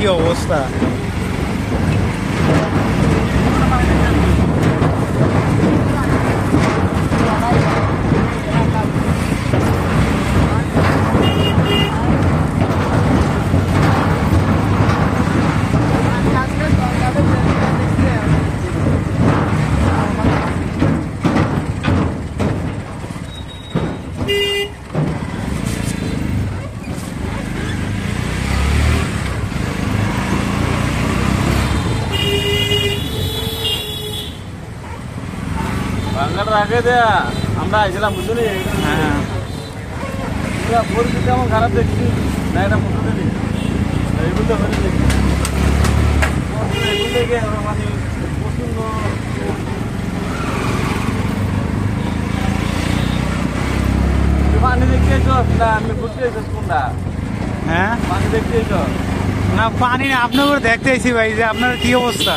কি অবস্থা। বাংলাটার আগে দেয়া আমরা আইছিলাম বুঝলি। হ্যাঁ পরিস্থিতি এমন খারাপ দেখছি না, এটা মুখে দিলি এগুলো হয়ে দেখছি এগুলো দেখে মানে প্রচন্ড। পানি দেখতে এসো না, আমি ঘুরতে এসেছ কোনটা? হ্যাঁ পানি দেখতে এসো না, পানি আপনাকে দেখতে এসেছি ভাই, যে আপনার কি অবস্থা।